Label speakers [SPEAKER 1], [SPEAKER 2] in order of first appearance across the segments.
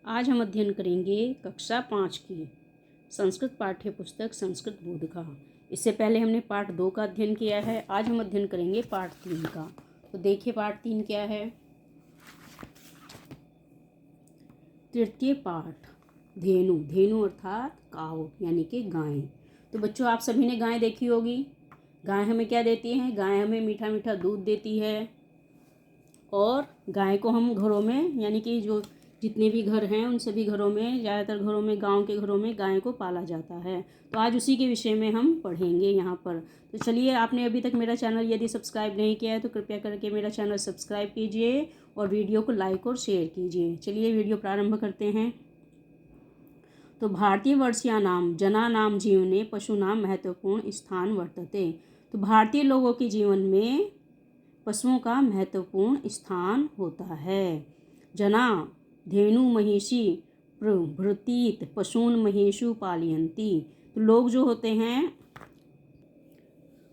[SPEAKER 1] आज हम अध्ययन करेंगे कक्षा 5 की संस्कृत पाठ्य पुस्तक संस्कृत बोधिका। इससे पहले हमने पाठ 2 का अध्ययन किया है। आज हम अध्ययन करेंगे पाठ 3 का। तो देखिए पाठ 3 क्या है। तृतीय पाठ धेनु। धेनु अर्थात काव यानी कि गाय। तो बच्चों आप सभी ने गाय देखी होगी। गाय हमें क्या देती है? गाय हमें मीठा मीठा दूध देती है और गाय को हम घरों में यानी कि जो जितने भी घर हैं उन सभी घरों में, ज़्यादातर घरों में, गांव के घरों में गाय को पाला जाता है। तो आज उसी के विषय में हम पढ़ेंगे यहाँ पर। तो चलिए, आपने अभी तक मेरा चैनल यदि सब्सक्राइब नहीं किया है तो कृपया करके मेरा चैनल सब्सक्राइब कीजिए और वीडियो को लाइक और शेयर कीजिए। चलिए वीडियो प्रारंभ करते हैं। तो भारतीय वर्षीयानाम जनानाम जीवने पशूनाम महत्वपूर्ण स्थान वर्तते। तो भारतीय लोगों के जीवन में पशुओं का महत्वपूर्ण स्थान होता है। जना धेनु महिषी प्रभृतीत पशून महेशु पालयन्ति। तो लोग जो होते हैं,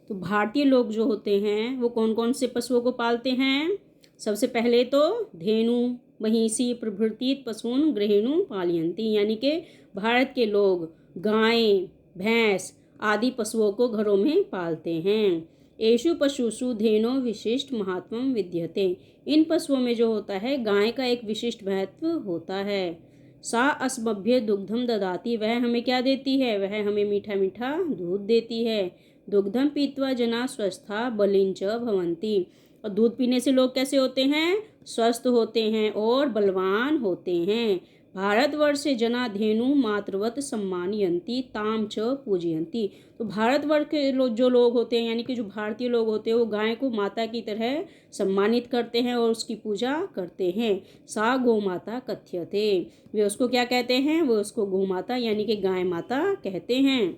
[SPEAKER 1] तो भारतीय लोग जो होते हैं वो कौन कौन से पशुओं को पालते हैं? सबसे पहले तो धेनु महिषी प्रभृतीत पशून गृहेणु पालयन्ति, यानी कि भारत के लोग गाय भैंस आदि पशुओं को घरों में पालते हैं। एषु पशुषु धेनो विशिष्ट महत्वम विद्यते। इन पशुओं में जो होता है गाय का एक विशिष्ट महत्व होता है। सा अस्मभ्य दुग्धम ददाति। वह हमें क्या देती है? वह हमें मीठा मीठा दूध देती है। दुग्धम पीत्वा जना स्वस्था बलिंच भवन्ति। और दूध पीने से लोग कैसे होते हैं? स्वस्थ होते हैं और बलवान होते हैं। भारतवर्षे जना धेनु मातृवत सम्मानयन्ति ताम च पूजयन्ति। तो भारतवर्ष के जो लोग होते हैं यानी कि जो भारतीय लोग होते हैं वो गाय को माता की तरह सम्मानित करते हैं और उसकी पूजा करते हैं। सा गौ माता कथ्यते। वे उसको क्या कहते हैं? वो उसको गौ माता यानी कि गाय माता कहते हैं।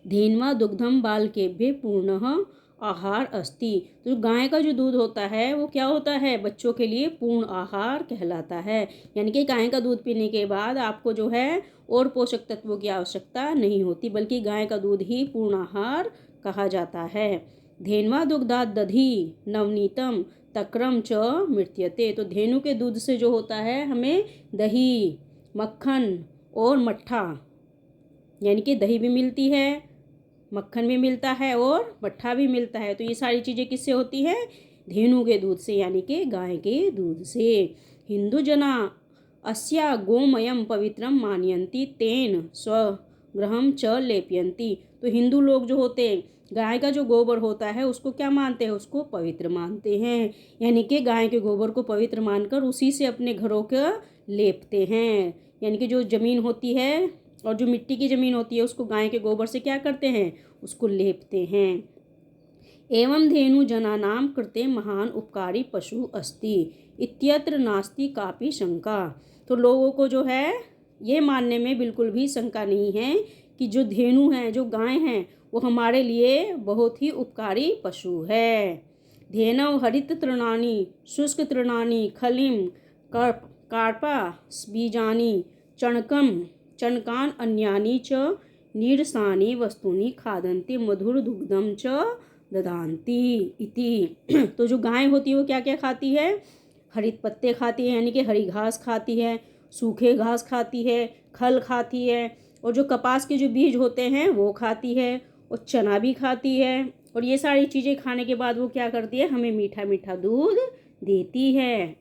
[SPEAKER 1] धेन्वा दुग्धम बालकेभ्य पूर्णः आहार अस्ति। तो गाय का जो दूध होता है वो क्या होता है? बच्चों के लिए पूर्ण आहार कहलाता है। यानी कि गाय का दूध पीने के बाद आपको जो है और पोषक तत्वों की आवश्यकता नहीं होती, बल्कि गाय का दूध ही पूर्ण आहार कहा जाता है। धेन्वा दुग्धात दधि नवनीतम तक्रम च मृत्यते। तो धेनु के दूध से जो होता है हमें दही, मक्खन और मट्ठा यानी कि दही भी मिलती है, मक्खन भी मिलता है और मट्ठा भी मिलता है। तो ये सारी चीज़ें किससे होती है? धेनु के दूध से यानी कि गाय के दूध से। हिंदू जना अस्या गोमयम पवित्रम मानयन्ति तेन स्वगृहम च लेपयन्ति। तो हिंदू लोग जो होते हैं गाय का जो गोबर होता है उसको क्या मानते हैं? उसको पवित्र मानते हैं। यानी कि गाय के गोबर को पवित्र मानकर उसी से अपने घरों को लेपते हैं। यानी कि जो ज़मीन होती है और जो मिट्टी की ज़मीन होती है उसको गाय के गोबर से क्या करते हैं? उसको लेपते हैं। एवं धेनु जनानां कृते महान उपकारी पशु अस्ति इत्यत्र नास्ति कापि शंका। तो लोगों को जो है ये मानने में बिल्कुल भी शंका नहीं है कि जो धेनु हैं, जो गाय हैं, वो हमारे लिए बहुत ही उपकारी पशु है। धेनव हरित तृणानि शुष्क तृणानि खलिम कार्पा बीजानि चणकम चणकान अन्यानि च नीरसानि वस्तूनि खादन्ति मधुर दुग्धम च ददान्ति इति। तो जो गाय होती है वो क्या क्या खाती है? हरित पत्ते खाती है यानी कि हरी घास खाती है, सूखे घास खाती है, खल खाती है और जो कपास के जो बीज होते हैं वो खाती है और चना भी खाती है। और ये सारी चीज़ें खाने के बाद वो क्या करती है? हमें मीठा मीठा दूध देती है।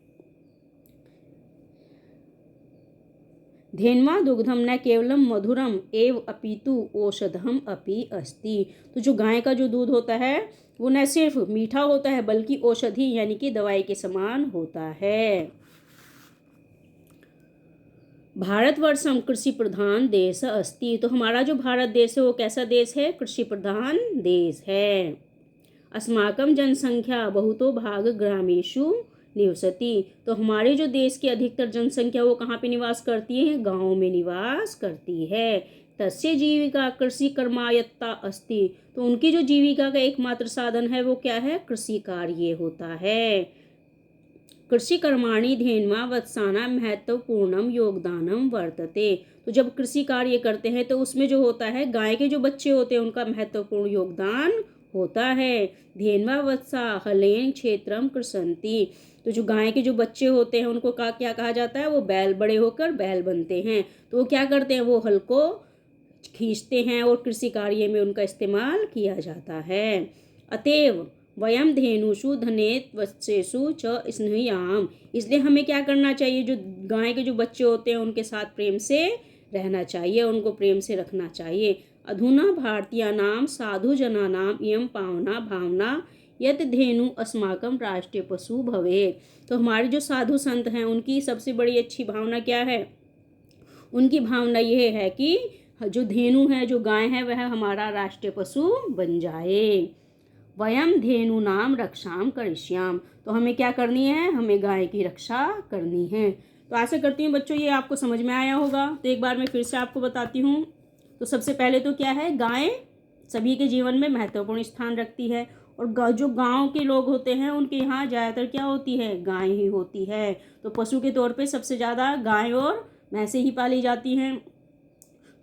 [SPEAKER 1] धेन्वा दुग्धम न केवलम मधुरम एव अपितु औषधम अपि अस्ति। तो जो गाय का जो दूध होता है वो न सिर्फ मीठा होता है बल्कि औषधि यानी कि दवाई के समान होता है। भारतवर्षम कृषि प्रधान देश अस्ति। तो हमारा जो भारत देश है वो कैसा देश है? कृषि प्रधान देश है। अस्माकं जनसंख्या बहुतो भाग ग्रामेषु निवसति। तो हमारे जो देश की अधिकतर जनसंख्या वो कहाँ पे निवास करती है? गाँव में निवास करती है। तस्य जीविका कृषि कर्मायत्ता अस्ति। तो उनकी जो जीविका का एकमात्र साधन है वो क्या है? कृषि कार्य होता है। कृषि कर्माणि धेन्वा वत्साना महत्वपूर्णम योगदानम वर्तते। तो जब कृषि कार्य करते हैं तो उसमें जो होता है गाय के जो बच्चे होते हैं उनका महत्वपूर्ण योगदान होता है। धेन्वा वत्सा हलेन क्षेत्रम कृषन्ति। तो जो गाय के जो बच्चे होते हैं उनको क्या कहा जाता है, वो बैल, बड़े होकर बैल बनते हैं। तो वो क्या करते हैं, वो हल को खींचते हैं और कृषि कार्य में उनका इस्तेमाल किया जाता है। अतएव वयम धेनुषु धनेत वत्सेषु च स्नेह्याम। इसलिए हमें क्या करना चाहिए, जो गाय के जो बच्चे होते हैं उनके साथ प्रेम से रहना चाहिए, उनको प्रेम से रखना चाहिए। अधुना भारतीयानां साधुजनानां इयं पावना भावना यत धेनु अस्माकं राष्ट्रीय पशु भवेत्। तो हमारे जो साधु संत हैं उनकी सबसे बड़ी अच्छी भावना क्या है, उनकी भावना यह है कि जो धेनु है, जो गाय है, वह हमारा राष्ट्रीय पशु बन जाए। वयम धेनु नाम रक्षाम करिष्याम। तो हमें क्या करनी है, हमें गाय की रक्षा करनी है। तो आशा करती हूँ बच्चों ये आपको समझ में आया होगा। तो एक बार मैं फिर से आपको बताती हूँ। तो सबसे पहले तो क्या है, गाय सभी के जीवन में महत्वपूर्ण स्थान रखती है। और जो गांव के लोग होते हैं उनके यहाँ ज़्यादातर क्या होती है, गाय ही होती है। तो पशु के तौर पे सबसे ज़्यादा गाय और भैंसें ही पाली जाती हैं।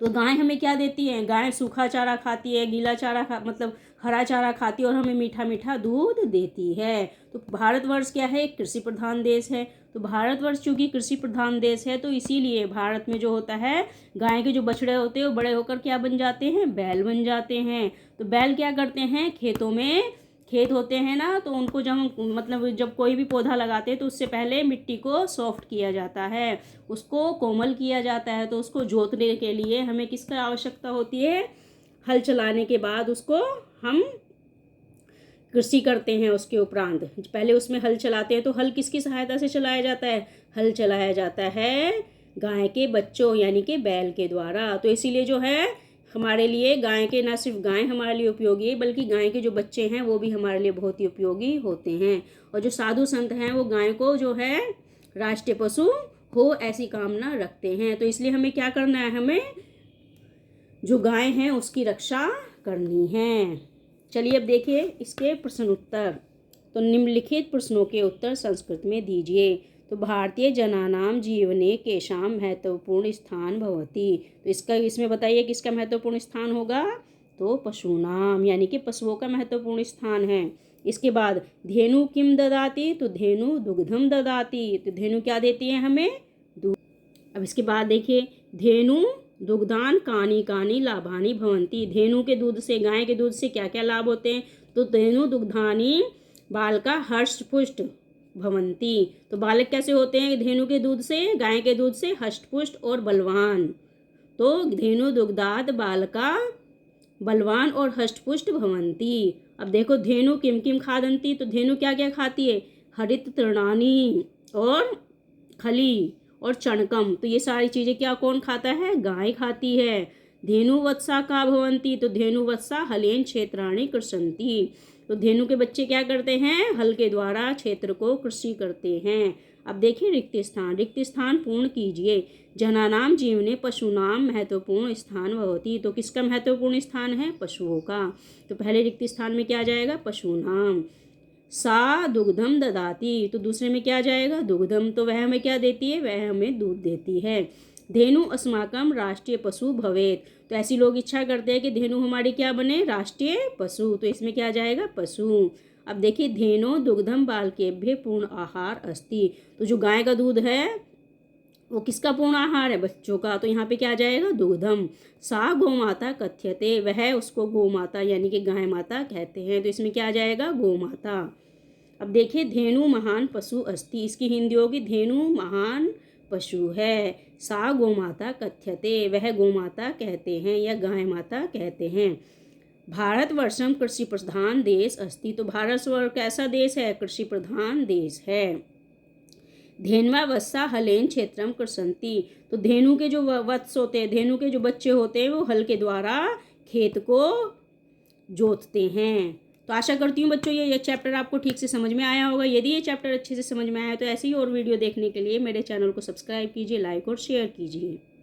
[SPEAKER 1] तो गाय हमें क्या देती है, गाय सूखा चारा खाती है, गीला चारा मतलब हरा चारा खाती है और हमें मीठा मीठा दूध देती है। तो भारतवर्ष क्या है, कृषि प्रधान देश है। तो भारतवर्ष चूँकि कृषि प्रधान देश है तो इसीलिए भारत में जो होता है, गाय के जो बछड़े होते हैं वो बड़े होकर क्या बन जाते हैं, बैल बन जाते हैं। तो बैल क्या करते हैं, खेतों में, खेत होते हैं ना, तो उनको जब मतलब जब कोई भी पौधा लगाते हैं तो उससे पहले मिट्टी को सॉफ्ट किया जाता है, उसको कोमल किया जाता है। तो उसको जोतने के लिए हमें किसका आवश्यकता होती है, हल चलाने के बाद उसको हम कृषि करते हैं। उसके उपरांत पहले उसमें हल चलाते हैं। तो हल किसकी सहायता से चलाया जाता है, हल चलाया जाता है गाय के बच्चों यानी कि बैल के द्वारा। तो इसीलिए जो है हमारे लिए गाय के, ना सिर्फ गाय हमारे लिए उपयोगी है बल्कि गाय के जो बच्चे हैं वो भी हमारे लिए बहुत ही उपयोगी होते हैं। और जो साधु संत हैं वो गाय को जो है राष्ट्रीय पशु हो ऐसी कामना रखते हैं। तो इसलिए हमें क्या करना है, हमें जो गाय हैं उसकी रक्षा करनी है। चलिए अब देखिए इसके प्रश्न उत्तर। तो निम्नलिखित प्रश्नों के उत्तर संस्कृत में दीजिए। तो भारतीय जनानाम जीवने केशाम महत्वपूर्ण स्थान भवति। तो इसमें बताइए किसका महत्वपूर्ण स्थान होगा, तो पशुनाम यानी कि पशुओं का महत्वपूर्ण स्थान है। इसके बाद धेनु किम ददाति, तो धेनु दुग्धम ददाति। तो धेनु क्या देती है हमें, दूध। अब इसके बाद देखिए धेनु दुग्धान कानी कानी लाभानी भवंती। धेनु के दूध से, गाय के दूध से क्या क्या लाभ होते हैं, तो धेनु दुग्धानी बालका हष्टपुष्ट भवंती। तो बालक कैसे होते हैं धेनु के दूध से, गाय के दूध से हष्टपुष्ट और बलवान। तो धेनु दुग्धाद बालका बलवान और हष्टपुष्ट भवंती। अब देखो धेनु किम किम खादंती। तो धेनु क्या क्या खाती है, हरित तृणानी और खली और चणकम। तो ये सारी चीज़ें क्या कौन खाता है, गाय खाती है। धेनु वत्सा का भवंती। तो धेनु वत्सा हलेन क्षेत्राणि कृषन्ति। तो धेनु के बच्चे क्या करते हैं, हल के द्वारा क्षेत्र को कृषि करते हैं। अब देखिए रिक्त स्थान, रिक्त स्थान पूर्ण कीजिए। जनानाम जीवने पशुनाम महत्वपूर्ण स्थान भवति। तो किसका महत्वपूर्ण स्थान है, पशुओं का। तो पहले रिक्त स्थान में क्या जाएगा, पशुनाम। सा दुग्धम ददाती। तो दूसरे में क्या जाएगा, दुग्धम। तो वह हमें क्या देती है, वह हमें दूध देती है। धेनु अस्माकम राष्ट्रीय पशु भवेत। तो ऐसी लोग इच्छा करते हैं कि धेनु हमारी क्या बने, राष्ट्रीय पशु। तो इसमें क्या जाएगा, पशु। अब देखिए धेनु दुग्धम बालकेभ्य पूर्ण आहार अस्ति। तो जो गाय का दूध है वो किसका पूर्ण आहार है, बच्चों का। तो यहाँ पे क्या जाएगा, दुग्धम। सा गौमाता कथ्यते। वह उसको गौमाता यानी कि गाय माता कहते हैं। तो इसमें क्या जाएगा, गौमाता। अब देखिए धेनु महान पशु अस्ति। इसकी हिंदी होगी धेनु महान पशु है। सा गौमाता कथ्यते। वह गौमाता कहते हैं या गाय माता कहते हैं। भारतवर्षम कृषि प्रधान देश अस्ति। तो भारतवर्ष कैसा देश है, कृषि प्रधान देश है। धेनवा वत्सा हलेन क्षेत्रम कृषन्ति। तो धेनु के जो वत्स होते हैं, धेनु के जो बच्चे होते हैं वो हल के द्वारा खेत को जोतते हैं। तो आशा करती हूँ बच्चों ये चैप्टर आपको ठीक से समझ में आया होगा। यदि ये चैप्टर अच्छे से समझ में आया तो ऐसे ही और वीडियो देखने के लिए मेरे चैनल को सब्सक्राइब कीजिए, लाइक और शेयर कीजिए।